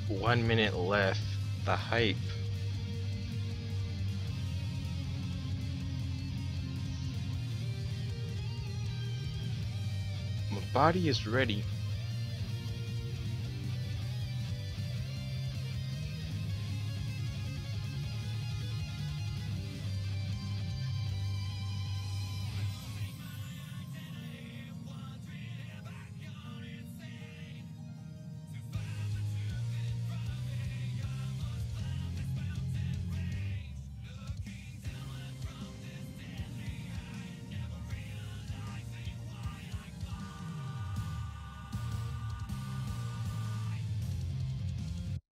1 minute left. The hype. My body is ready.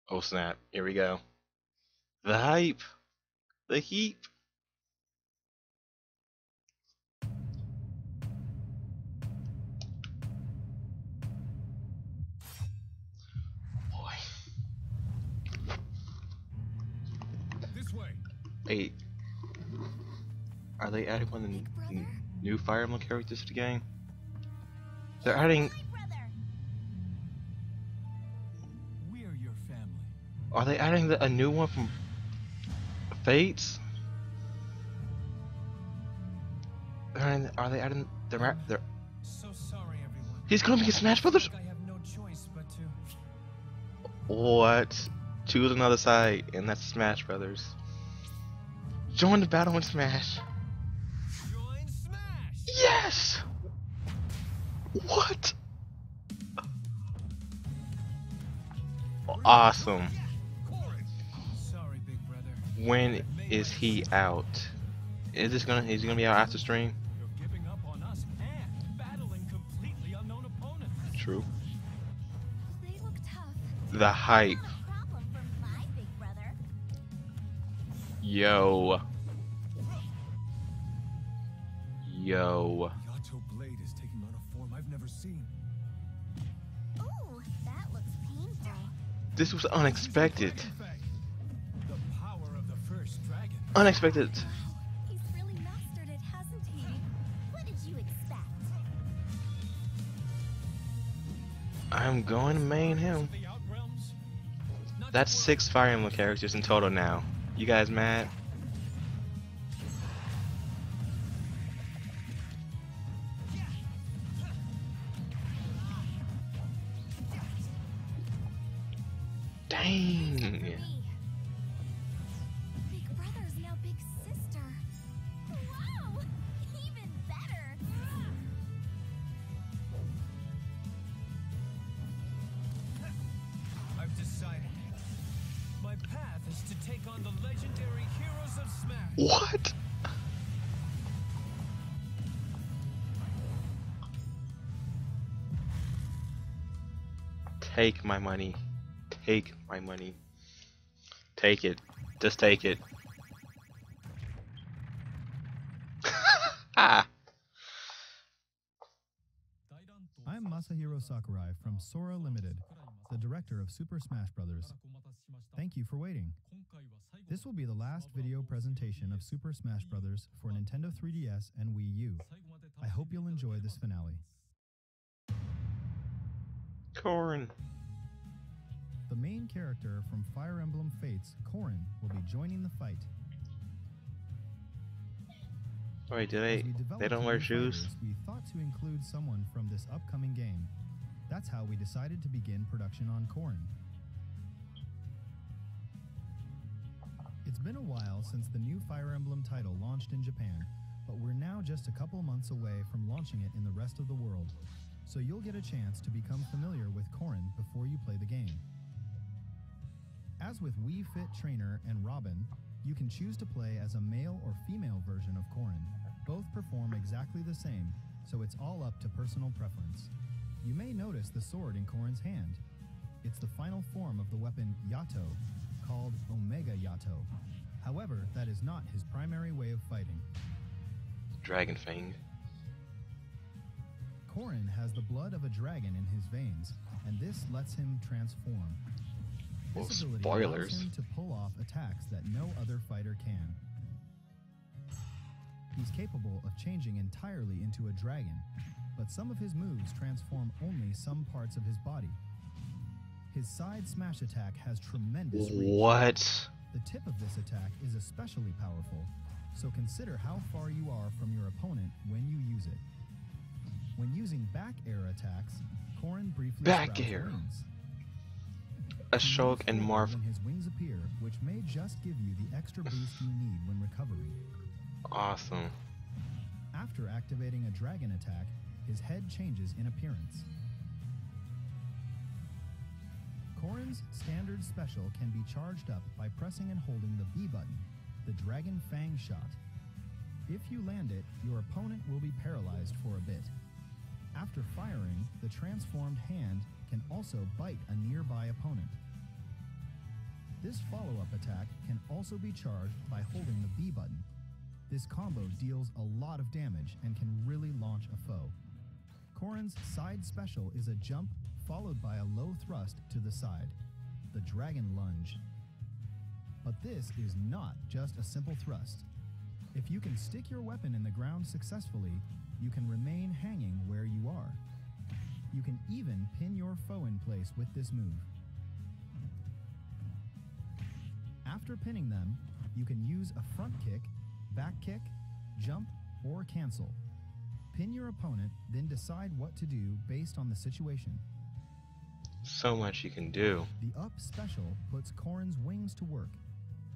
Oh snap, here we go. The hype. The heat. Boy. This way. Hey, are they adding one of the new Fire Emblem characters to the game? They're adding. We are your family. Are they adding a new one from Fates? Are they adding the? So sorry, everyone. He's gonna be in Smash Brothers. I have no choice but to. What? Choose another side, and that's Smash Brothers. Join the battle in Smash. Join Smash. Yes. What? Awesome. Sorry, big brother. When is he out? Is he gonna be out after stream? You're giving up on us and battling completely unknown opponents. True. They look tough. The hype. Not a problem for my big brother. Yo. Yo. Yato Blade is taking on a form I've never seen. Ooh, that looks painful. This was unexpected. The power of the first dragon. Unexpected. He's really mastered it, hasn't he? What did you expect? I'm going to main him. The Outrealms. Not That's to 6 Fire Emblem characters in total now. You guys mad? Dang. Big brother's now big sister. Wow, even better. I've decided. My path is to take on the legendary heroes of Smash. What? Take my money. Take my money. Take it. Just take it. Ah. I'm Masahiro Sakurai from Sora Limited, the director of Super Smash Bros. Thank you for waiting. This will be the last video presentation of Super Smash Bros. For Nintendo 3DS and Wii U. I hope you'll enjoy this finale. Corn. The main character from Fire Emblem Fates, Corrin, will be joining the fight. Wait, do As they? we developed They don't the wear new shoes? fighters, we thought to include someone from this upcoming game. That's how we decided to begin production on Corrin. It's been a while since the new Fire Emblem title launched in Japan, but we're now just a couple months away from launching it in the rest of the world, so you'll get a chance to become familiar with Corrin before you play the game. As with Wii Fit Trainer and Robin, you can choose to play as a male or female version of Corrin. Both perform exactly the same, so it's all up to personal preference. You may notice the sword in Corrin's hand. It's the final form of the weapon Yato, called Omega Yato. However, that is not his primary way of fighting. Dragon Fang. Corrin has the blood of a dragon in his veins, and this lets him transform. Well, This ability spoilers. allows him to pull off attacks that no other fighter can. He's capable of changing entirely into a dragon, but some of his moves transform only some parts of his body. His side smash attack has tremendous reach. What? The tip of this attack is What? The tip of this attack is especially powerful, so consider how far you are from your opponent when you use it. When using back air attacks, Corrin briefly Back sprouts air. wings. Ashok and He moves Marth. forward when his wings appear, which may just give you the extra boost you need when recovering. Awesome. After activating a dragon attack, his head changes in appearance. Corrin's standard special can be charged up by pressing and holding the B button, the Dragon Fang shot. If you land it, your opponent will be paralyzed for a bit. After firing, the transformed hand can also bite a nearby opponent. This follow-up attack can also be charged by holding the B button. This combo deals a lot of damage and can really launch a foe. Corrin's side special is a jump followed by a low thrust to the side, the Dragon Lunge. But this is not just a simple thrust. If you can stick your weapon in the ground successfully, you can remain hanging where you are. You can even pin your foe in place with this move. After pinning them, you can use a front kick, back kick, jump, or cancel. Pin your opponent, then decide what to do based on the situation. So much you can do. The up special puts Corrin's wings to work.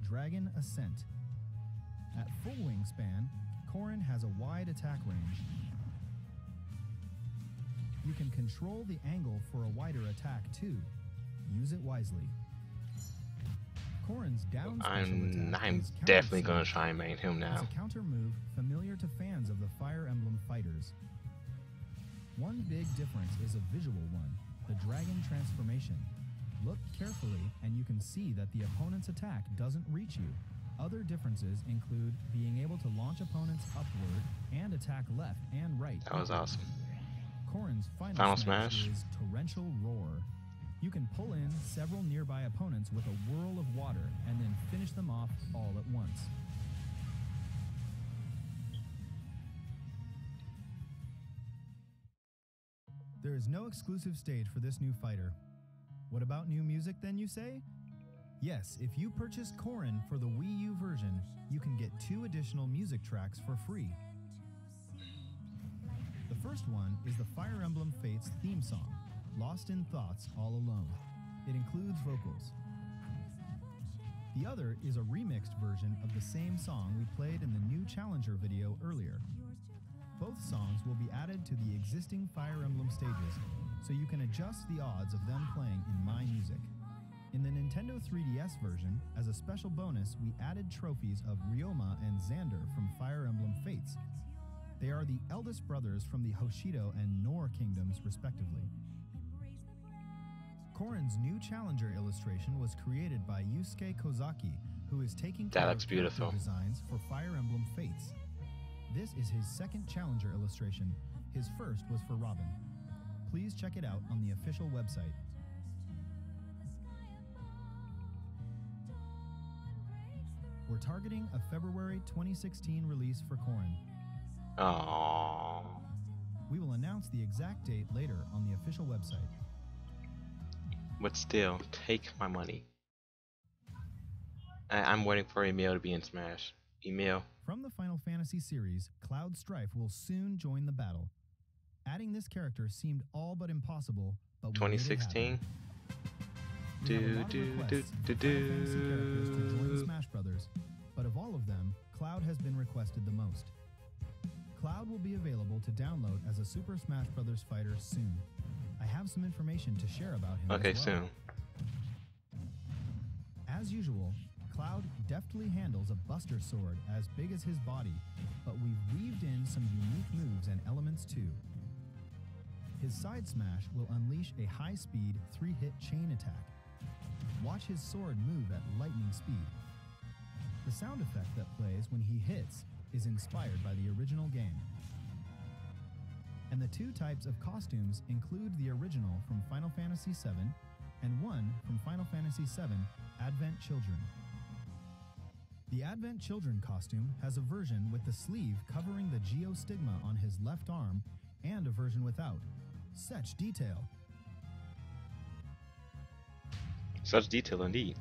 Dragon Ascent. At full wingspan, Corrin has a wide attack range. You can control the angle for a wider attack too. Use it wisely. Corrin's down special attack I'm is definitely Counter gonna Surge. try and main him It's now. a counter move familiar to fans of the Fire Emblem fighters. One big difference is a visual one, the Dragon Transformation. Look carefully and you can see that the opponent's attack doesn't reach you. Other differences include being able to launch opponents upward and attack left and right. That was awesome. Corrin's Final smash smash. is Torrential Roar. You can pull in several nearby opponents with a whirl of water and then finish them off all at once. There is no exclusive stage for this new fighter. What about new music then, you say? Yes, if you purchase Corrin for the Wii U version, you can get 2 additional music tracks for free. The first one is the Fire Emblem Fates theme song, Lost in Thoughts All Alone. It includes vocals. The other is a remixed version of the same song we played in the new Challenger video earlier. Both songs will be added to the existing Fire Emblem stages, so you can adjust the odds of them playing in My Music. In the Nintendo 3DS version, as a special bonus, we added trophies of Ryoma and Xander from Fire Emblem Fates. They are the eldest brothers from the Hoshido and Nor kingdoms, respectively. Corrin's new Challenger illustration was created by Yusuke Kozaki, who is taking care looks of character beautiful. designs for Fire Emblem Fates. This is his second Challenger illustration. His first was for Robin. Please check it out on the official website. We're targeting a February 2016 release for Corrin. Aww. We will announce the exact date later on the official website. But still, take my money. I'm waiting for Emil to be in Smash. Emil. From the Final Fantasy series, Cloud Strife will soon join the battle. Adding this character seemed all but impossible, but we made it 2016. happen. We have a lot of requests for Final Fantasy characters to join the Smash Brothers, but of all of them, Cloud has been requested the most. Cloud will be available to download as a Super Smash Bros. Fighter soon. I have some information to share about him Okay, as well. soon. As usual, Cloud deftly handles a Buster Sword as big as his body, but we've weaved in some unique moves and elements too. His side smash will unleash a high-speed 3-hit chain attack. Watch his sword move at lightning speed. The sound effect that plays when he hits is inspired by the original game. And the 2 types of costumes include the original from Final Fantasy VII and one from Final Fantasy VII Advent Children. The Advent Children costume has a version with the sleeve covering the geostigma on his left arm and a version without. Such detail! Such detail indeed.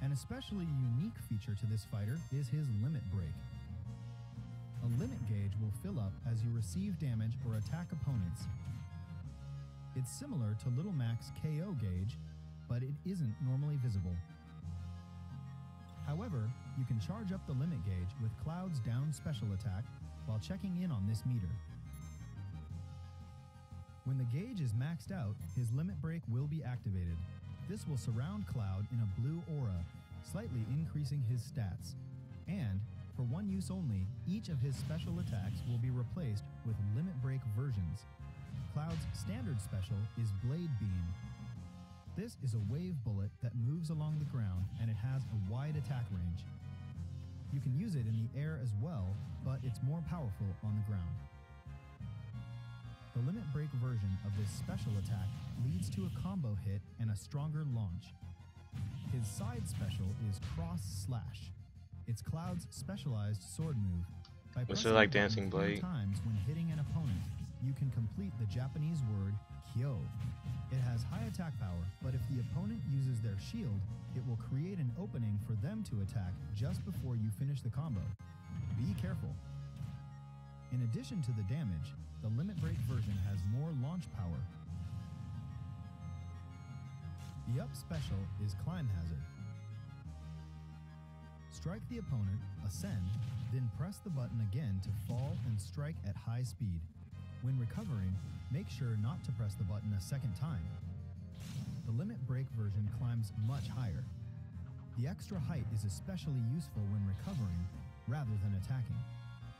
An especially unique feature to this fighter is his limit break. A limit gauge will fill up as you receive damage or attack opponents. It's similar to Little Mac's KO gauge, but it isn't normally visible. However, you can charge up the limit gauge with Cloud's down special attack while checking in on this meter. When the gauge is maxed out, his limit break will be activated. This will surround Cloud in a blue aura, slightly increasing his stats. And, for one use only, each of his special attacks will be replaced with limit break versions. Cloud's standard special is Blade Beam. This is a wave bullet that moves along the ground and it has a wide attack range. You can use it in the air as well, but it's more powerful on the ground. The limit break version of this special attack leads to a combo hit and a stronger launch. His side special is Cross Slash. It's Cloud's specialized sword move. By What's it pressing like the button Dancing 3 Blade? times when hitting an opponent, you can complete the Japanese word Kyo. It has high attack power, but if the opponent uses their shield, it will create an opening for them to attack just before you finish the combo. Be careful. In addition to the damage, the limit break version has more launch power. The up special is Climb Hazard. Strike the opponent, ascend, then press the button again to fall and strike at high speed. When recovering, make sure not to press the button a second time. The limit break version climbs much higher. The extra height is especially useful when recovering rather than attacking.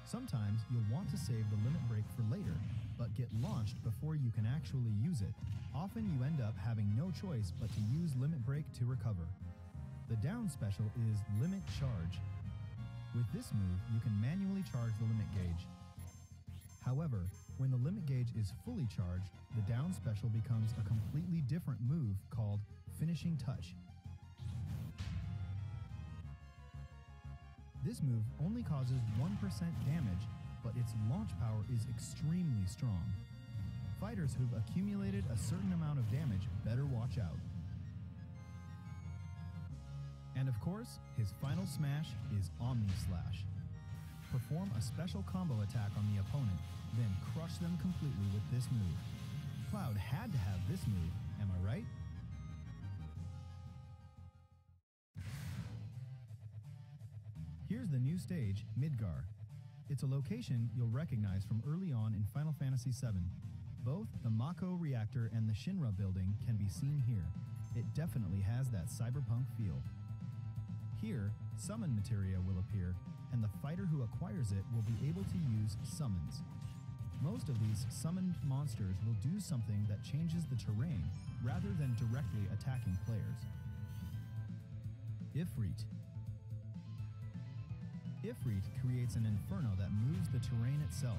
Sometimes you'll want to save the limit break for later, but get launched before you can actually use it. Often you end up having no choice but to use limit break to recover. The down special is Limit Charge. With this move, you can manually charge the limit gauge. However, when the limit gauge is fully charged, the down special becomes a completely different move called Finishing Touch. This move only causes 1% damage, but its launch power is extremely strong. Fighters who've accumulated a certain amount of damage better watch out. And of course, his final smash is Omni Slash. Perform a special combo attack on the opponent, then crush them completely with this move. Cloud had to have this move, am I right? Here's the new stage, Midgar. It's a location you'll recognize from early on in Final Fantasy VII. Both the Mako reactor and the Shinra building can be seen here. It definitely has that cyberpunk feel. Here, summon materia will appear, and the fighter who acquires it will be able to use summons. Most of these summoned monsters will do something that changes the terrain, rather than directly attacking players. Ifrit. Ifrit creates an inferno that moves the terrain itself.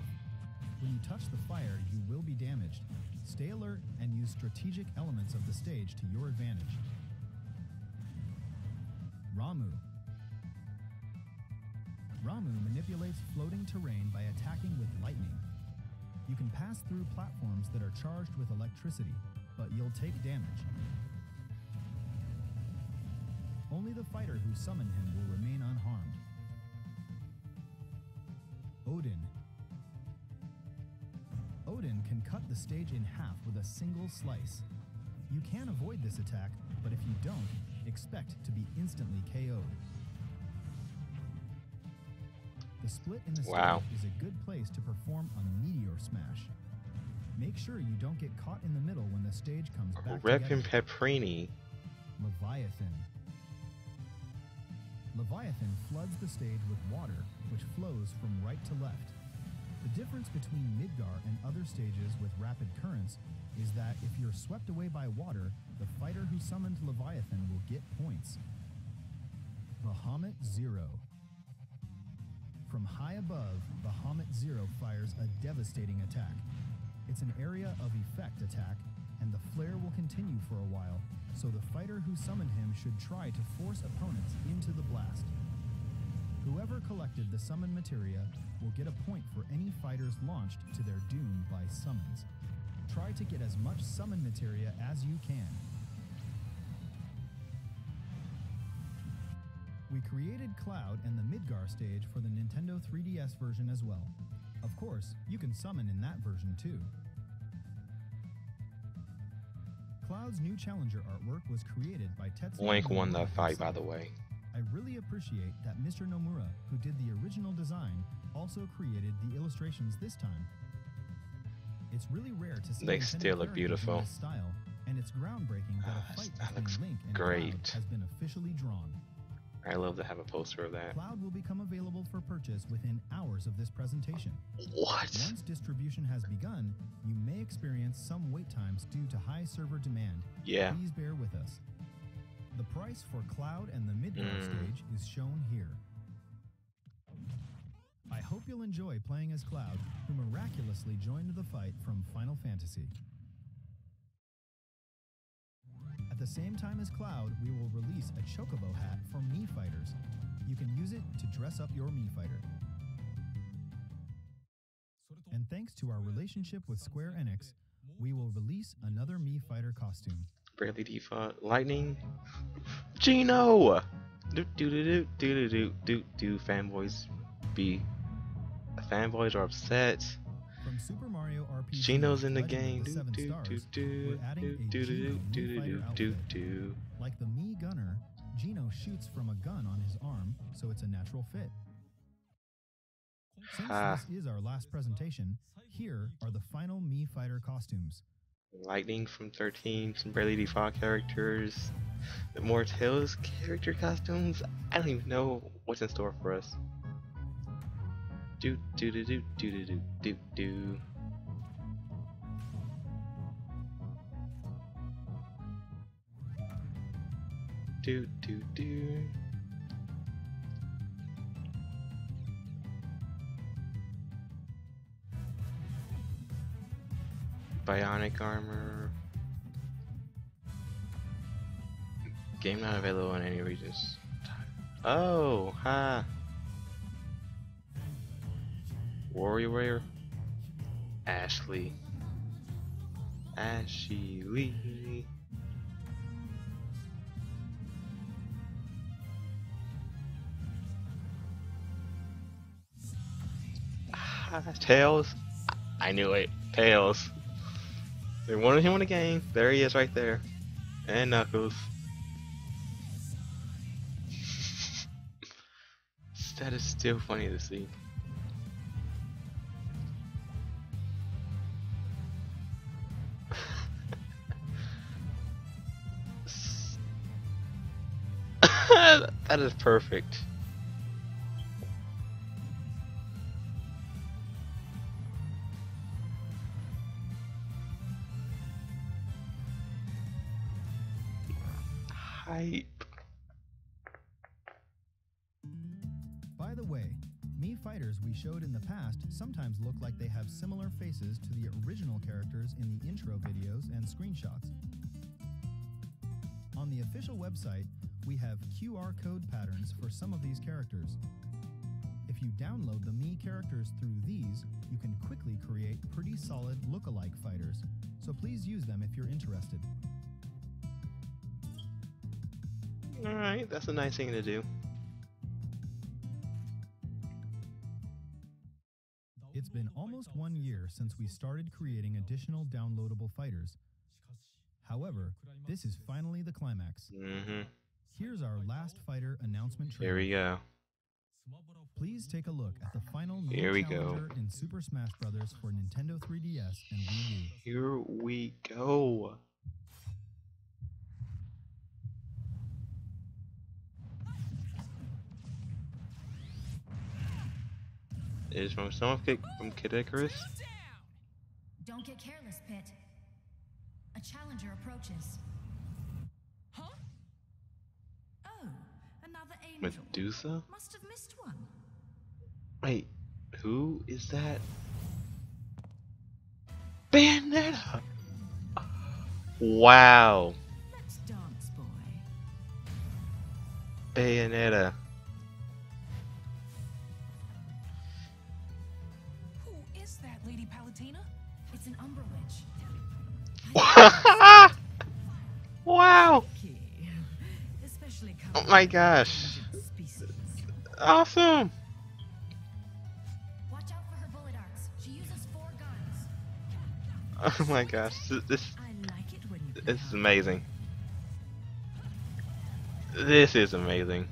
When you touch the fire, you will be damaged. Stay alert and use strategic elements of the stage to your advantage. Ramuh. Ramuh manipulates floating terrain by attacking with lightning. You can pass through platforms that are charged with electricity, but you'll take damage. Only the fighter who summoned him will remain unharmed. Odin. Odin can cut the stage in half with a single slice. You can avoid this attack, but if you don't, expect to be instantly KO'd. The split in the stage is a good place to perform a meteor smash. Make sure you don't get caught in the middle when the stage comes back Reppin' together. Pepperini. Leviathan. Leviathan floods the stage with water, which flows from right to left. The difference between Midgar and other stages with rapid currents is that if you're swept away by water, the fighter who summoned Leviathan will get points. Bahamut Zero. From high above, Bahamut Zero fires a devastating attack. It's an area of effect attack, and the flare will continue for a while, so the fighter who summoned him should try to force opponents into the blast. Whoever collected the summon materia will get a point for any fighters launched to their doom by summons. Try to get as much summon materia as you can. We created Cloud and the Midgar stage for the Nintendo 3DS version as well. Of course, you can summon in that version too. Cloud's new challenger artwork was created by Tetsuya Link won Nomura that fight, by himself. the way. I really appreciate that Mr. Nomura, who did the original design, also created the illustrations this time. It's really rare to see They Nintendo still look characters beautiful. in this style, and it's groundbreaking that a fight That looks between Link and great. Cloud has been officially drawn. I love to have a poster of that. Cloud will become available for purchase within hours of this presentation. What? Once distribution has begun, you may experience some wait times due to high server demand. Yeah. Please bear with us. The price for Cloud and the Midgar stage is shown here. I hope you'll enjoy playing as Cloud, who miraculously joined the fight from Final Fantasy. At the same time as Cloud, we will release a Chocobo hat for Mii Fighters. You can use it to dress up your Mii Fighter. And thanks to our relationship with Square Enix, we will release another Mii Fighter costume. Bradley Default. Lightning. Gino! Do do do do do do do do. Fanboys are upset. From Super Mario RPG, Gino's in the Legend of game. the Do Seven do Stars, do do we're adding do a do Gino do Mii do Fighter do outfit. do. Like the Mii Gunner, Gino shoots from a gun on his arm, so it's a natural fit. Since Ha. this is our last presentation, here are the final Mii Fighter costumes. Lightning from 13, some Bradley Default characters, more Tails character costumes. I don't even know what's in store for us. Do do do do do do do do do. Do do do. Bionic armor. Game not available in any regions. Oh, ha. Warrior. Ashley. Ashley. Tails. I knew it. Tails. They wanted him in the game. There he is right there. And Knuckles. That is still funny to see. That is perfect. Hype. By the way, Mii Fighters we showed in the past sometimes look like they have similar faces to the original characters in the intro videos and screenshots. On the official website, we have QR code patterns for some of these characters. If you download the Mii characters through these, you can quickly create pretty solid look-alike fighters, so please use them if you're interested. Alright, that's a nice thing to do. It's been almost 1 year since we started creating additional downloadable fighters. However, this is finally the climax. Here's our last fighter announcement trailer. Here we go. Please take a look at the final Mii Here we go. challenger in Super Smash Bros. For Nintendo 3DS and Wii U. Here we go. It is from Kid Icarus. Don't get careless, Pit. A challenger approaches. Huh? Oh, another angel. Medusa? Must have missed one. Wait, who is that? Bayonetta! Wow, Let's dance, boy. Bayonetta. Who is that, Lady Palutena? It's an Umber Witch. Wow! Especially Oh my gosh. Awesome! Watch out for her bullet arcs. She uses 4 guns. Oh my gosh, this I like it when you this is amazing. This is amazing.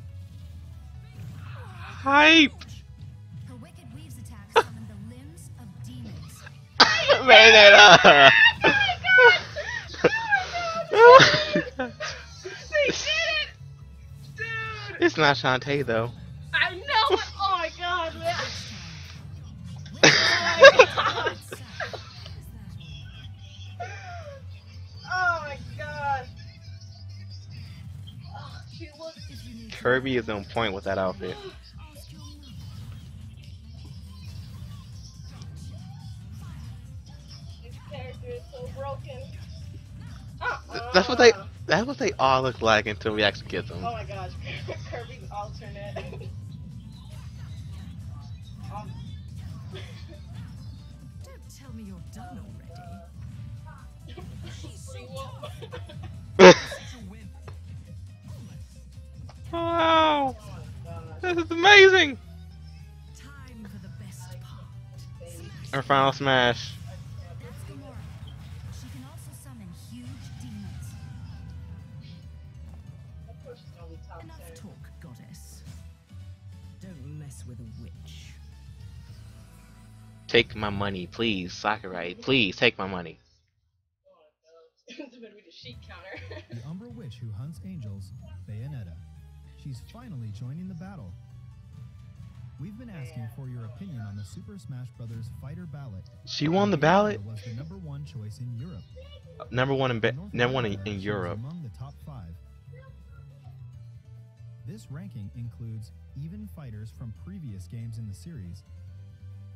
Hype! Her wicked weaves attacks summon the limbs of demons. Bayonetta! Oh my God. It's not Shantae though. I know. Oh my god, man. Oh my god. Oh, she looks. Kirby is on point with that outfit. This character is so broken. That's what they all look like until we actually get them. Oh my gosh, Kirby's alternate. Don't tell me you're done already. Wow! This is amazing! Time for the best part. Our final smash. That's Gamora. She can also summon huge demons. Of course she's gonna be top Enough tier. talk, goddess. Don't mess with a witch. Take my money, please, Sakurai. Please take my money. It's gonna be the sheet counter. The Umbra Witch who hunts angels, Bayonetta. She's finally joining the battle. We've been asking for your opinion on the Super Smash Bros. Fighter ballot. She won the ballot. Was the #1 choice in Europe. Number one North number one America, in she Europe. was among the top 5. This ranking includes even fighters from previous games in the series.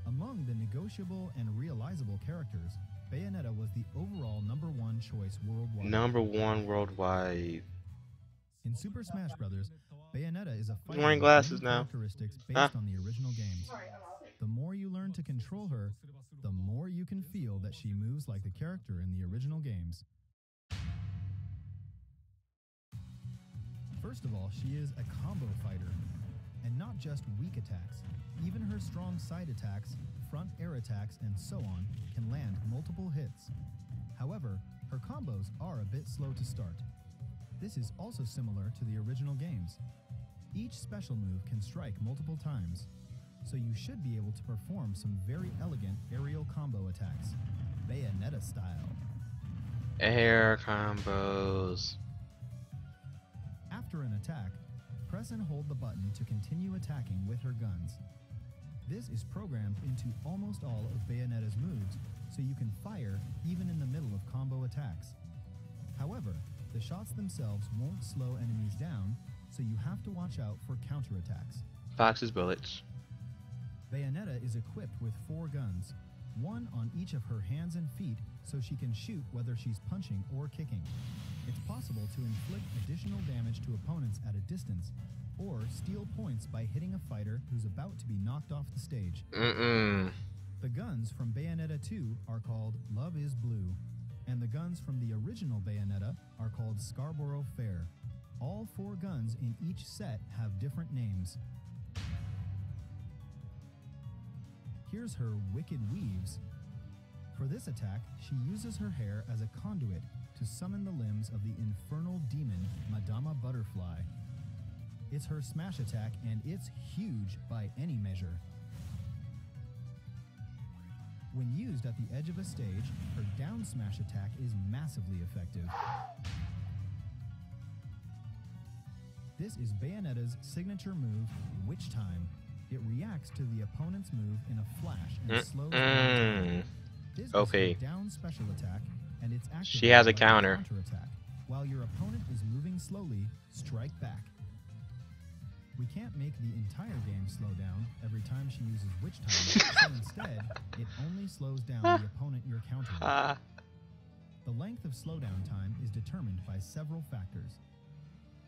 Among the negotiable and realizable characters, Bayonetta was the overall #1 choice worldwide. Number one worldwide. In Super Smash Bros., Bayonetta is a fighter wearing with glasses many now. characteristics based Huh? on the original games. Alright, I'm out. The more you learn to control her, the more you can feel that she moves like the character in the original games. First of all, she is a combo fighter, and not just weak attacks. Even her strong side attacks, front air attacks, and so on can land multiple hits. However, her combos are a bit slow to start. This is also similar to the original games. Each special move can strike multiple times, so you should be able to perform some very elegant aerial combo attacks, Bayonetta style. Air combos. After an attack, press and hold the button to continue attacking with her guns. This is programmed into almost all of Bayonetta's moves, so you can fire even in the middle of combo attacks. However, the shots themselves won't slow enemies down, so you have to watch out for counterattacks. Fox's bullets. Bayonetta is equipped with 4 guns, one on each of her hands and feet, so she can shoot whether she's punching or kicking. It's possible to inflict additional damage to opponents at a distance, or steal points by hitting a fighter who's about to be knocked off the stage. The guns from Bayonetta 2 are called Love is Blue, and the guns from the original Bayonetta are called Scarborough Fair. All 4 guns in each set have different names. Here's her Wicked Weaves. For this attack, she uses her hair as a conduit to summon the limbs of the infernal demon Madama Butterfly. It's her smash attack, and it's huge by any measure. When used at the edge of a stage, her down smash attack is massively effective. This is Bayonetta's signature move, Witch Time. It reacts to the opponent's move in a flash and slows down. This Okay. is her down special attack, and it's activated She has a by counter. counterattack. While your opponent is moving slowly, strike back. We can't make the entire game slow down every time she uses Witch Time, so instead, it only slows down the opponent you're countering. The length of slowdown time is determined by several factors.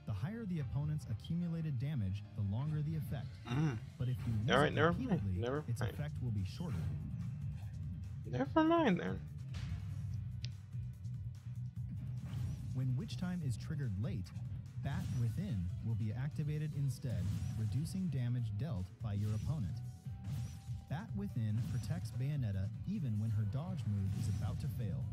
The higher the opponent's accumulated damage, the longer the effect. But if you use Alright, it never mind, repeatedly, never its mind. effect will be shorter. Never mind then. When Witch Time is triggered late, Bat Within will be activated instead, reducing damage dealt by your opponent. Bat Within protects Bayonetta even when her dodge move is about to fail.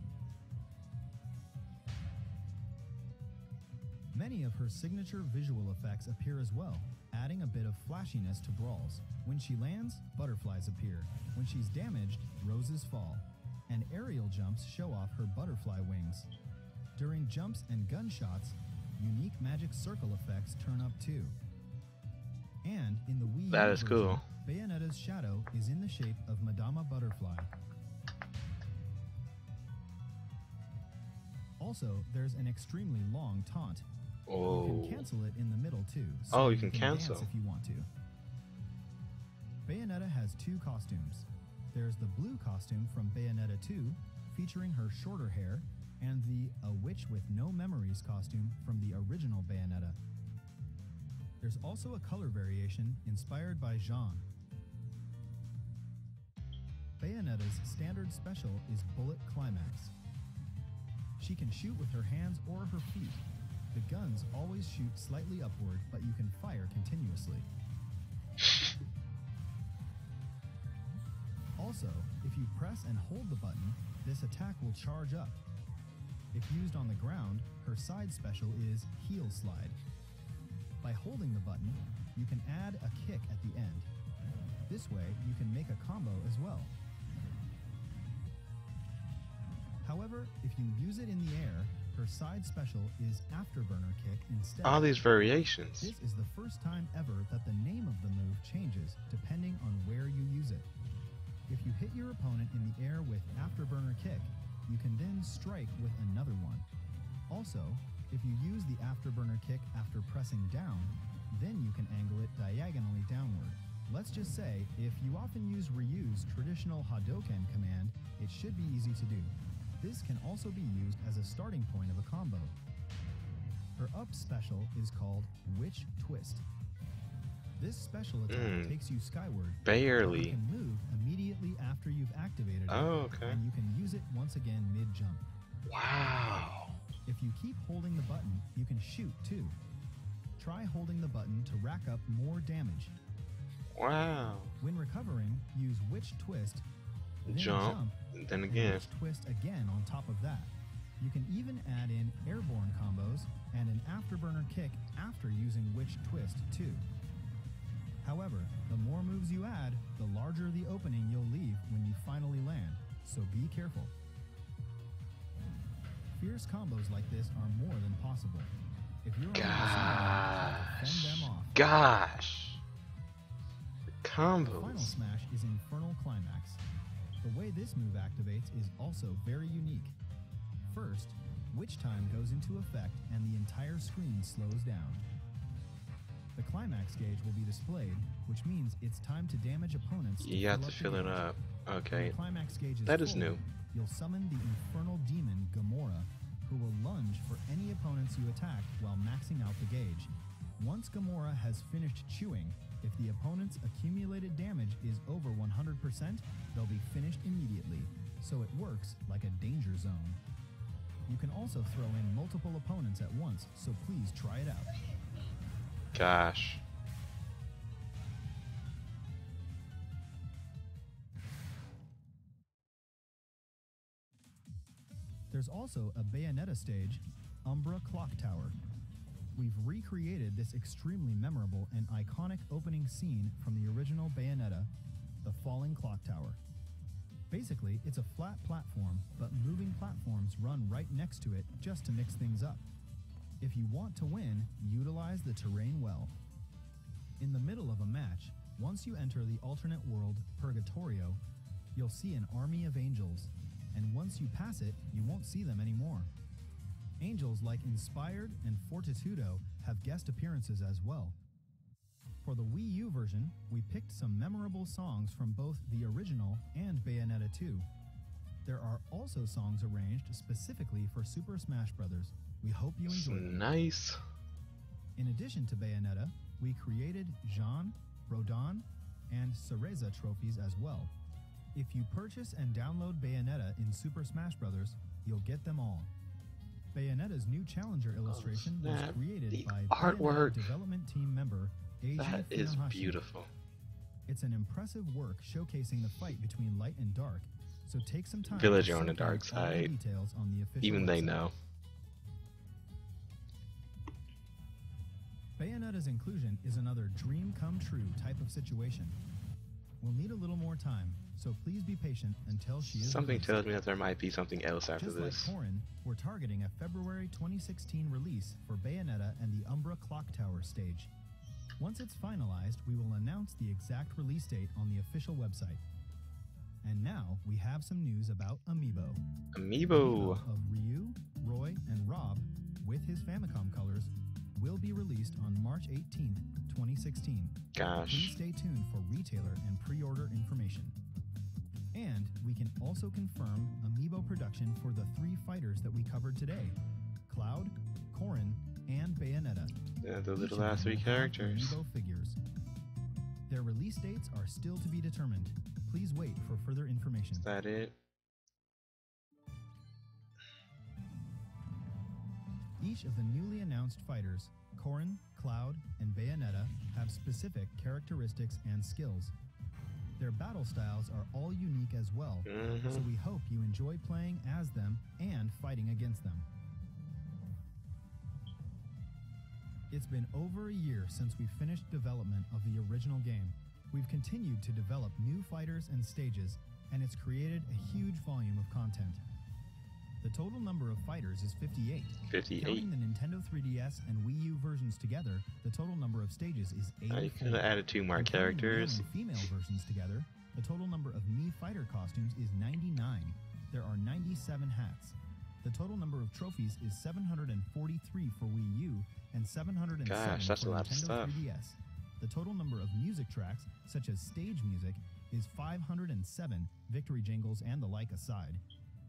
Many of her signature visual effects appear as well, adding a bit of flashiness to brawls. When she lands, butterflies appear. When she's damaged, roses fall. And aerial jumps show off her butterfly wings. During jumps and gunshots, unique magic circle effects turn up too. And in the Wii U That is version, cool. Bayonetta's shadow is in the shape of Madama Butterfly. Also, there's an extremely long taunt. You Oh. can cancel it in the middle too. Oh, you you can dance cancel. if you want to. Bayonetta has two costumes. There's the blue costume from Bayonetta 2, featuring her shorter hair, and the A Witch with No Memories costume from the original Bayonetta. There's also a color variation inspired by Jean. Bayonetta's standard special is Bullet Climax. She can shoot with her hands or her feet. The guns always shoot slightly upward, but you can fire continuously. Also, if you press and hold the button, this attack will charge up. If used on the ground, her side special is Heel Slide. By holding the button, you can add a kick at the end. This way, you can make a combo as well. However, if you use it in the air, her side special is Afterburner Kick instead. All these variations. This is the first time ever that the name of the move changes depending on where you use it. If you hit your opponent in the air with Afterburner Kick, you can then strike with another one. Also, if you use the Afterburner Kick after pressing down, then you can angle it diagonally downward. Let's just say, if you often use Ryu's traditional Hadoken command, it should be easy to do. This can also be used as a starting point of a combo. Her up special is called Witch Twist. This special attack takes you skyward. Barely. You can move immediately after you've activated it. Oh, okay. And you can use it once again mid-jump. Wow. If you keep holding the button, you can shoot too. Try holding the button to rack up more damage. Wow. When recovering, use Witch Twist, then Jump, then and again. Witch Twist again on top of that. You can even add in airborne combos and an Afterburner Kick after using Witch Twist too. However, the more moves you add, the larger the opening you'll leave when you finally land, so be careful. Fierce combos like this are more than possible. If you're on the scene, fend them off. Gosh. The The final combos. smash is Infernal Climax. The way this move activates is also very unique. First, Witch Time goes into effect and the entire screen slows down. The climax gauge will be displayed, which means it's time to damage opponents. You have to the fill it gauge. up. When Okay. the climax gauge is That is full, new. You'll summon the infernal demon Gamora, who will lunge for any opponents you attack while maxing out the gauge. Once Gamora has finished chewing, if the opponent's accumulated damage is over 100%, they'll be finished immediately, so it works like a danger zone. You can also throw in multiple opponents at once, so please try it out. Gosh. There's also a Bayonetta stage, Umbra Clock Tower. We've recreated this extremely memorable and iconic opening scene from the original Bayonetta, the Falling Clock Tower. Basically, it's a flat platform, but moving platforms run right next to it just to mix things up. If you want to win, utilize the terrain well. In the middle of a match, once you enter the alternate world, Purgatorio, you'll see an army of angels, and once you pass it, you won't see them anymore. Angels like Inspired and Fortitudo have guest appearances as well. For the Wii U version, we picked some memorable songs from both the original and Bayonetta 2. There are also songs arranged specifically for Super Smash Bros. We hope you enjoy them. Nice. In addition to Bayonetta, we created Jean, Rodin, and Cereza trophies as well. If you purchase and download Bayonetta in Super Smash Bros., you'll get them all. Bayonetta's new challenger illustration was snap. created The by artwork. Bayonetta development team member Eiji That is Funahashi. beautiful. It's an impressive work showcasing the fight between light and dark, so take some time Villager to on the soak dark in all the side. details on the official Even they website. know. Bayonetta's inclusion is another dream come true type of situation. We'll need a little more time, so please be patient until she is Something released. tells me that there might be something else after Just this. like Corrin, we're targeting a February 2016 release for Bayonetta and the Umbra Clock Tower stage. Once it's finalized, we will announce the exact release date on the official website. And now we have some news about Amiibo. Amiibo. Of Ryu, Roy, and Rob, with his Famicom colors, will be released on March 18th, 2016. Please Gosh. stay tuned for retailer and pre-order information. And we can also confirm Amiibo production for the 3 fighters that we covered today: Cloud, Corrin, and Bayonetta. Yeah, those are Each the of last them 3 will have characters. Amiibo figures. Their release dates are still to be determined. Please wait for further information. Is that it? Each of the newly announced fighters, Corrin, Cloud, and Bayonetta, have specific characteristics and skills. Their battle styles are all unique as well, so Mm-hmm. we hope you enjoy playing as them and fighting against them. It's been over a year since we finished development of the original game. We've continued to develop new fighters and stages, and it's created a huge volume of content. The total number of fighters is 58. 58. Counting the Nintendo 3DS and Wii U versions together, the total number of stages is I 84. could have added 2 more And counting the male characters. and female versions together, the total number of Mii fighter costumes is 99. There are 97 hats. The total number of trophies is 743 for Wii U and 707 Gosh, that's for a lot of Nintendo stuff. 3DS. The total number of music tracks, such as stage music, is 507, victory jingles and the like aside.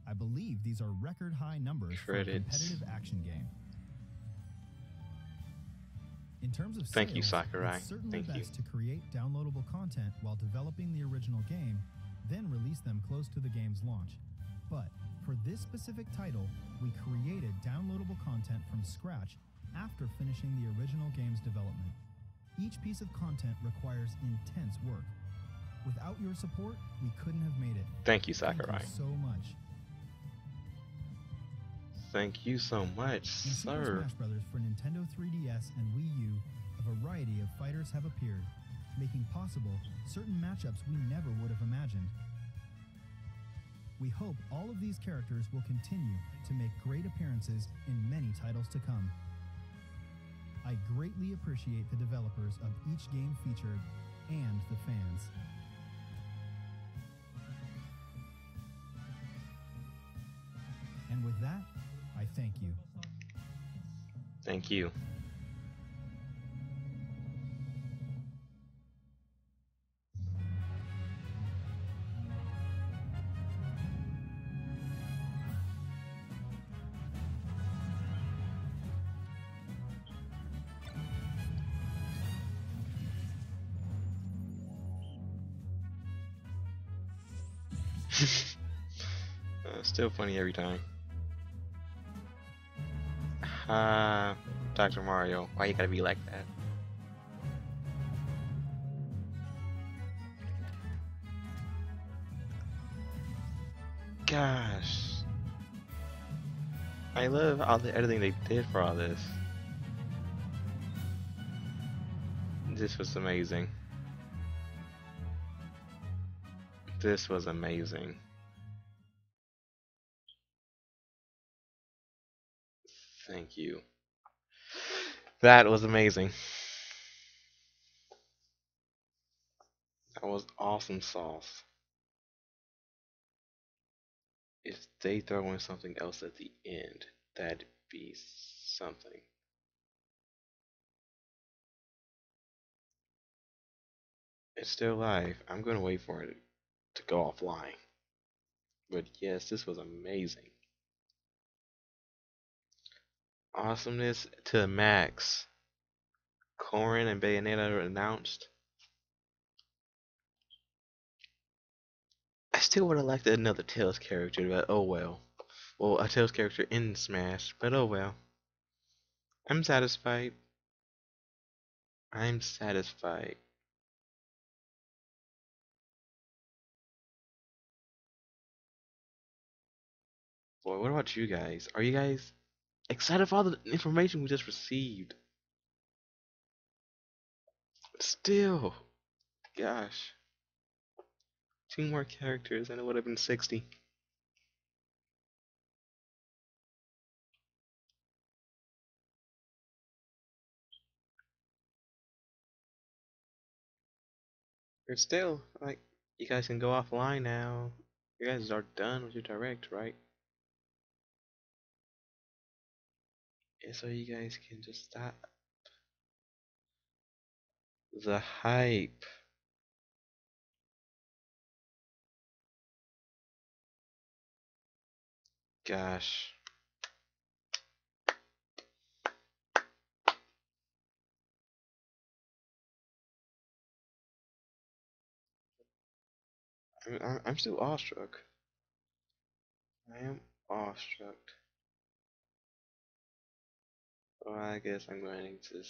I believe these are record high numbers for a Credits. competitive action game. In terms of Thank you, sales, Sakurai. it's certainly Thank you. best to create downloadable content while developing the original game, then release them close to the game's launch. But for this specific title, we created downloadable content from scratch after finishing the original game's development. Each piece of content requires intense work. Without your support, we couldn't have made it. Thank you, Sakurai. Thank you so much. Thank you so much, In Super sir. Smash Bros. For Nintendo 3DS and Wii U, a variety of fighters have appeared, making possible certain matchups we never would have imagined. We hope all of these characters will continue to make great appearances in many titles to come. I greatly appreciate the developers of each game featured and the fans. And with that, I thank you. Thank you. Still funny every time. Dr. Mario, why you gotta be like that? Gosh. I love all the editing they did for all this. This was amazing. This was amazing. Thank you. That was amazing. That was awesome sauce. If they throw in something else at the end, that'd be something. It's still live. I'm gonna wait for it to go offline. But yes, this was amazing. Awesomeness to the max. Corrin and Bayonetta are announced. I still would have liked another Tails character, but oh well. Well, a Tails character in Smash, but oh well. I'm satisfied. I'm satisfied. Boy, what about you guys? Are you guys excited for all the information we just received? Still, gosh. 2 more characters and it would have been 60. But still, like, you guys can go offline now. You guys are done with your direct, right? Yeah, so you guys can just stop the hype. Gosh. I'm still awestruck. I am awestruck. Well, I guess I'm going to.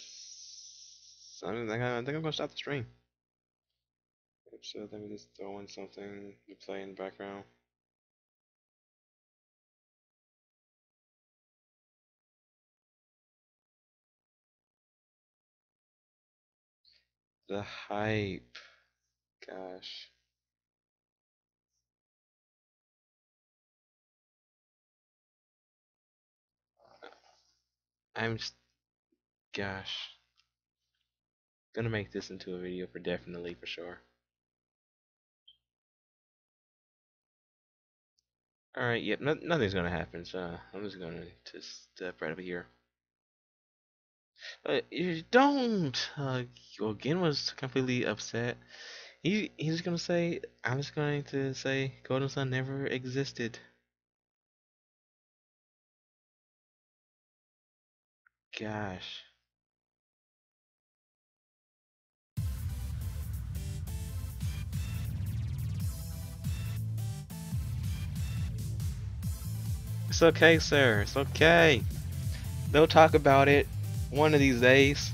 I think I'm gonna stop the stream. So let me just throw in something to play in the background. The hype. Gosh. I'm. Gosh. Gonna make this into a video for definitely for sure. Alright, yep, nothing's gonna happen, so I'm just gonna step right over here. You don't! Well, Gin was completely upset. He's gonna say, I'm just going to say, Golden Sun never existed. Gosh. It's okay, sir. It's okay. They'll talk about it one of these days.